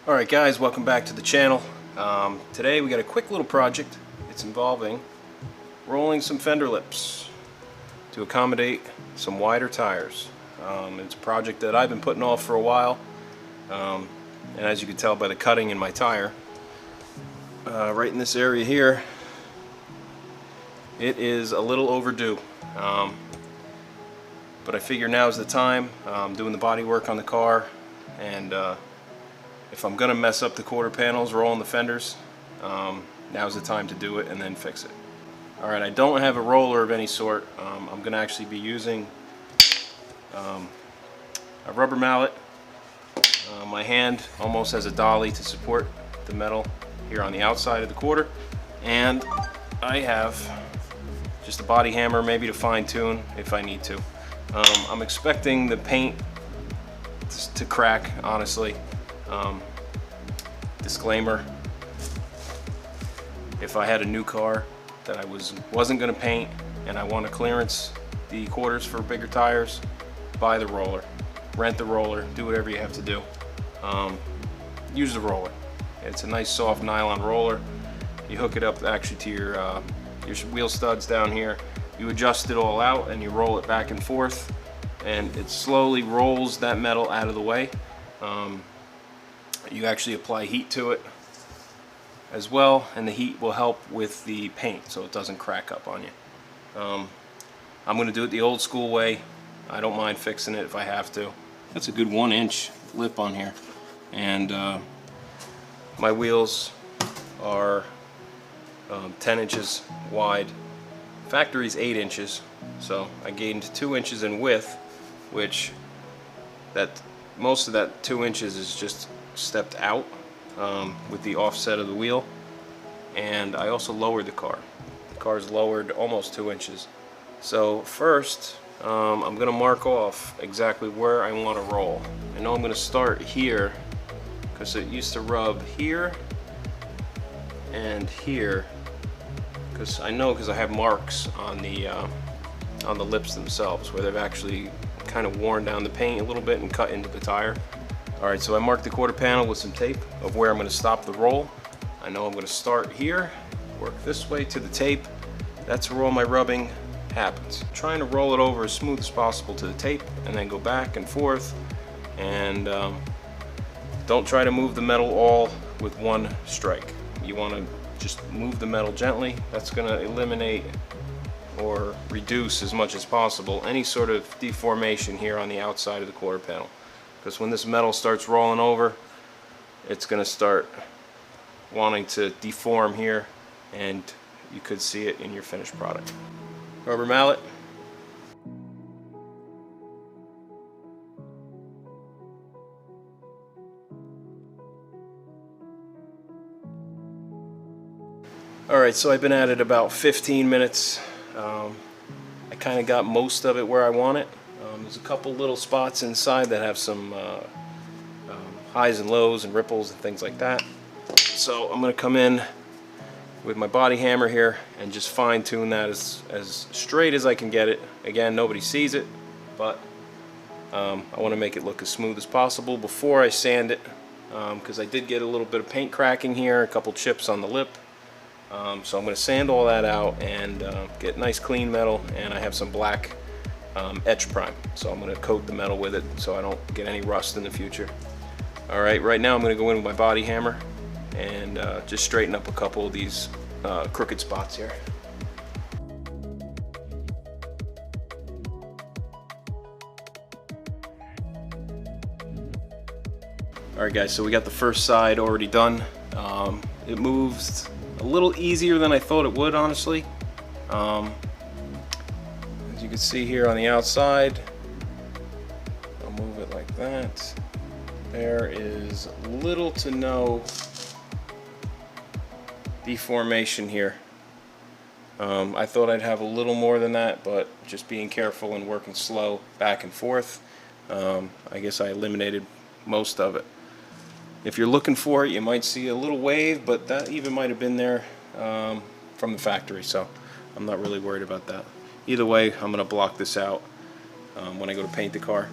Alright guys, welcome back to the channel. Today we got a quick little project. It's involving rolling some fender lips to accommodate some wider tires. It's a project that I've been putting off for a while, and as you can tell by the cutting in my tire, right in this area here, it is a little overdue. But I figure now's the time. I'm doing the body work on the car, and if I'm gonna mess up the quarter panels rolling the fenders, now's the time to do it and then fix it. Alright, I don't have a roller of any sort. I'm gonna actually be using a rubber mallet. My hand almost has a dolly to support the metal here on the outside of the quarter, and I have just a body hammer, maybe to fine tune if I need to. I'm expecting the paint to crack, honestly. Disclaimer, if I had a new car that I wasn't going to paint and I want to clearance the quarters for bigger tires, buy the roller, rent the roller, do whatever you have to do. Use the roller. It's a nice soft nylon roller. You hook it up actually to your wheel studs down here. You adjust it all out and you roll it back and forth, and it slowly rolls that metal out of the way. You actually apply heat to it as well, and the heat will help with the paint so it doesn't crack up on you. I'm going to do it the old school way. I don't mind fixing it if I have to. That's a good 1-inch lip on here, and my wheels are 10 inches wide. Factory's 8 inches, so I gained 2 inches in width, which most of that 2 inches is just stepped out with the offset of the wheel. And I also lowered the car. The car's lowered almost 2 inches. So first, I'm going to mark off exactly where I want to roll. I know I'm going to start here because it used to rub here and here, because I have marks on the lips themselves where they've actually kind of worn down the paint a little bit and cut into the tire. Alright, so I marked the quarter panel with some tape of where I'm going to stop the roll. I know I'm going to start here, work this way to the tape. That's where all my rubbing happens. I'm trying to roll it over as smooth as possible to the tape and then go back and forth. And don't try to move the metal all with one strike. You want to just move the metal gently. That's going to eliminate or reduce as much as possible any sort of deformation here on the outside of the quarter panel. Because when this metal starts rolling over, it's going to start wanting to deform here, and you could see it in your finished product. Rubber mallet. Alright, so I've been at it about 15 minutes. I kind of got most of it where I want it. There's a couple little spots inside that have some highs and lows and ripples and things like that. So I'm going to come in with my body hammer here and just fine tune that as straight as I can get it. Again, nobody sees it, but I want to make it look as smooth as possible before I sand it, because I did get a little bit of paint cracking here, a couple chips on the lip. So I'm going to sand all that out and get nice clean metal, and I have some black etch prime, so I'm going to coat the metal with it so I don't get any rust in the future. Alright, right now I'm going to go in with my body hammer and just straighten up a couple of these crooked spots here. Alright guys, so we got the first side already done. It moves a little easier than I thought it would, honestly. As you can see here on the outside, I'll move it like that. There is little to no deformation here. I thought I'd have a little more than that, but just being careful and working slow back and forth, I guess I eliminated most of it. If you're looking for it, you might see a little wave, but that even might have been there from the factory, so I'm not really worried about that. Either way, I'm going to block this out when I go to paint the car.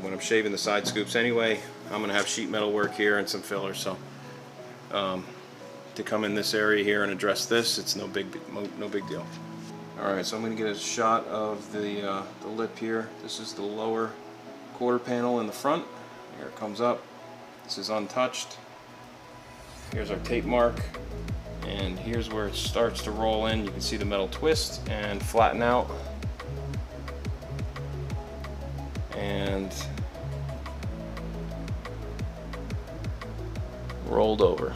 when I'm shaving the side scoops anyway. I'm going to have sheet metal work here and some filler, so to come in this area here and address this, it's no big deal. Alright, so I'm going to get a shot of the lip here. This is the lower quarter panel in the front. Here it comes up. This is untouched. Here's our tape mark, and here's where it starts to roll in. You can see the metal twist and flatten out, and rolled over.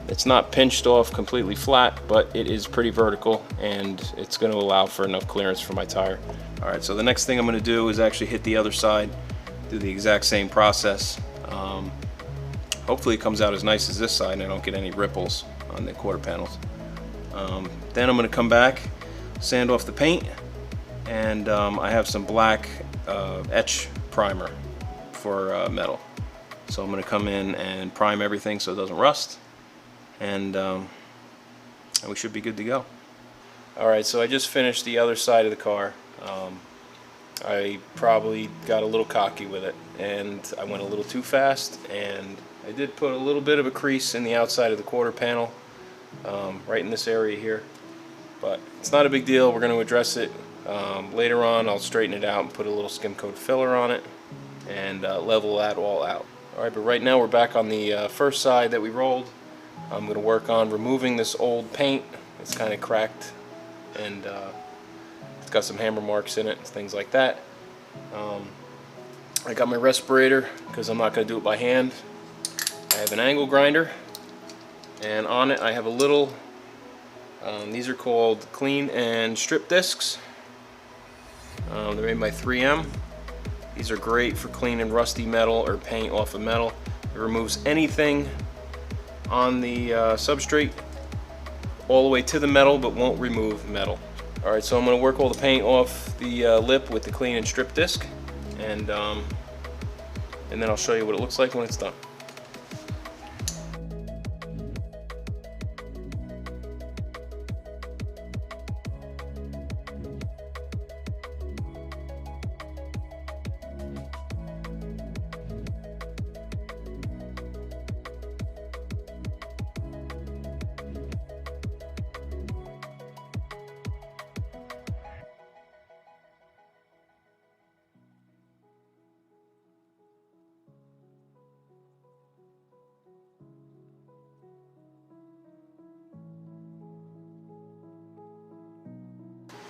It's not pinched off completely flat, but it is pretty vertical, and it's going to allow for enough clearance for my tire. Alright, so the next thing I'm going to do is actually hit the other side, do the exact same process. Hopefully it comes out as nice as this side and I don't get any ripples on the quarter panels. Then I'm going to come back, sand off the paint, and I have some black etch primer for metal. So I'm going to come in and prime everything so it doesn't rust, and we should be good to go. Alright, so I just finished the other side of the car. I probably got a little cocky with it, and I went a little too fast, and I did put a little bit of a crease in the outside of the quarter panel, right in this area here. But it's not a big deal. We're going to address it later on. I'll straighten it out and put a little skim coat filler on it and level that all out. Alright, but right now we're back on the first side that we rolled. I'm going to work on removing this old paint. It's kind of cracked, and it's got some hammer marks in it, things like that. I got my respirator because I'm not going to do it by hand. I have an angle grinder, and on it I have a little, these are called clean and strip discs. They're made by 3M. These are great for cleaning rusty metal or paint off of metal. It removes anything on the substrate all the way to the metal, but won't remove metal. Alright, so I'm going to work all the paint off the lip with the clean and strip disc, and then I'll show you what it looks like when it's done.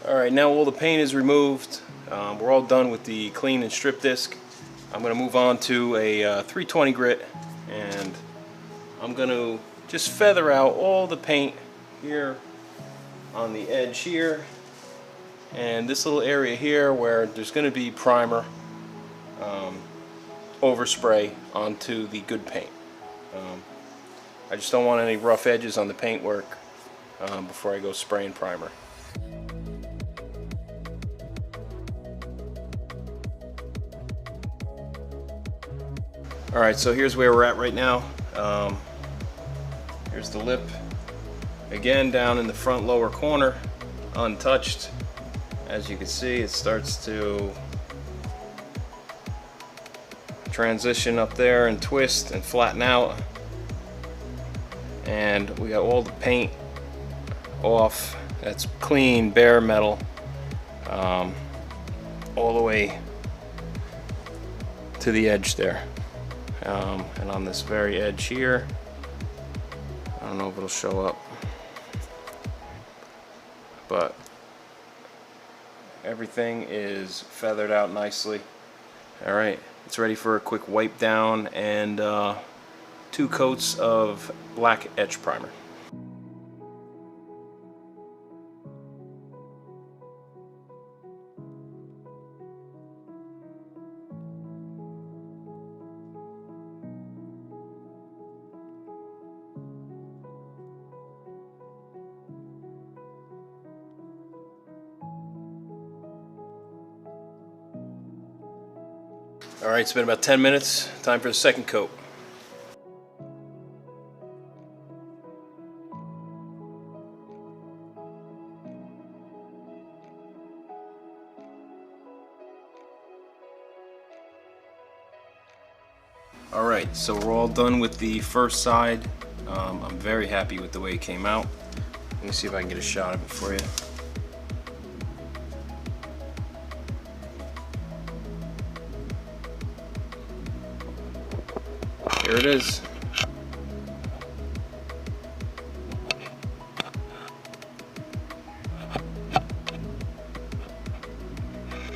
Alright, now all the paint is removed. We're all done with the clean and strip disc. I'm going to move on to a 320 grit, and I'm going to just feather out all the paint here on the edge here, and this little area here where there's going to be primer overspray onto the good paint. I just don't want any rough edges on the paint work before I go spraying primer. Alright, so here's where we're at right now. Here's the lip. Again, down in the front lower corner, untouched. As you can see, it starts to transition up there and twist and flatten out. And we got all the paint off. That's clean, bare metal, all the way to the edge there. And on this very edge here, I don't know if it'll show up, but everything is feathered out nicely. Alright, it's ready for a quick wipe down and 2 coats of black etch primer. Alright, it's been about 10 minutes. Time for the second coat. Alright, so we're all done with the first side. I'm very happy with the way it came out. Let me see if I can get a shot of it for you. Here it is.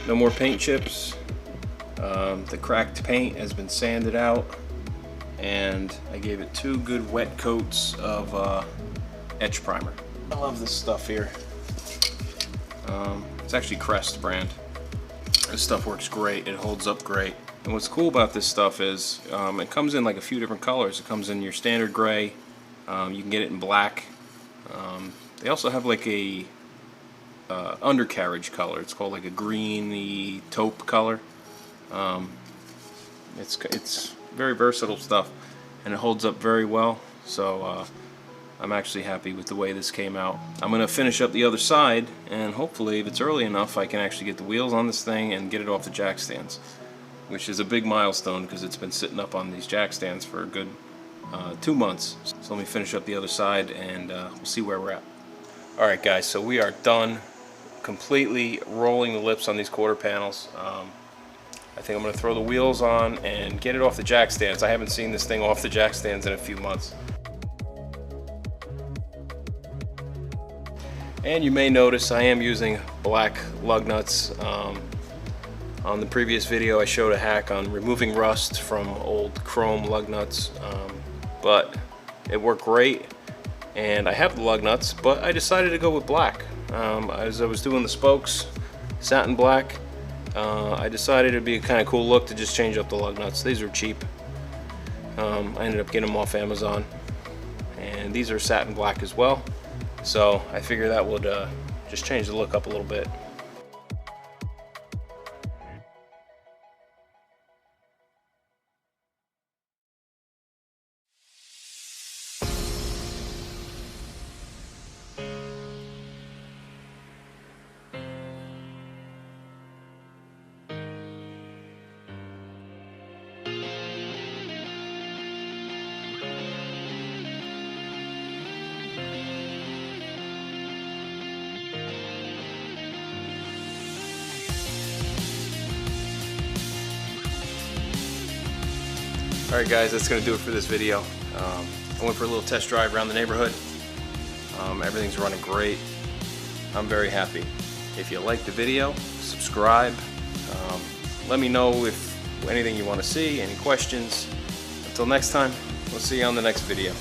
No more paint chips. The cracked paint has been sanded out, and I gave it 2 good wet coats of etch primer. I love this stuff here. It's actually Kraedt brand. This stuff works great. It holds up great. And what's cool about this stuff is it comes in like a few different colors. It comes in your standard gray. You can get it in black. They also have like a undercarriage color. It's called like a greeny taupe color. It's very versatile stuff, and it holds up very well. So I'm actually happy with the way this came out. I'm going to finish up the other side, and hopefully if it's early enough I can actually get the wheels on this thing and get it off the jack stands, which is a big milestone because it's been sitting up on these jack stands for a good 2 months. So let me finish up the other side, and we'll see where we're at. Alright guys, so we are done completely rolling the lips on these quarter panels. I think I'm going to throw the wheels on and get it off the jack stands. I haven't seen this thing off the jack stands in a few months. And you may notice I am using black lug nuts. On the previous video I showed a hack on removing rust from old chrome lug nuts, but it worked great, and I have the lug nuts, but I decided to go with black. As I was doing the spokes, satin black, I decided it'd be a kind of cool look to just change up the lug nuts. These are cheap. I ended up getting them off Amazon, and these are satin black as well, so I figured that would just change the look up a little bit. Alright guys, that's going to do it for this video. I went for a little test drive around the neighborhood. Everything's running great. I'm very happy. If you liked the video, subscribe. Let me know if anything you want to see, any questions. Until next time, we'll see you on the next video.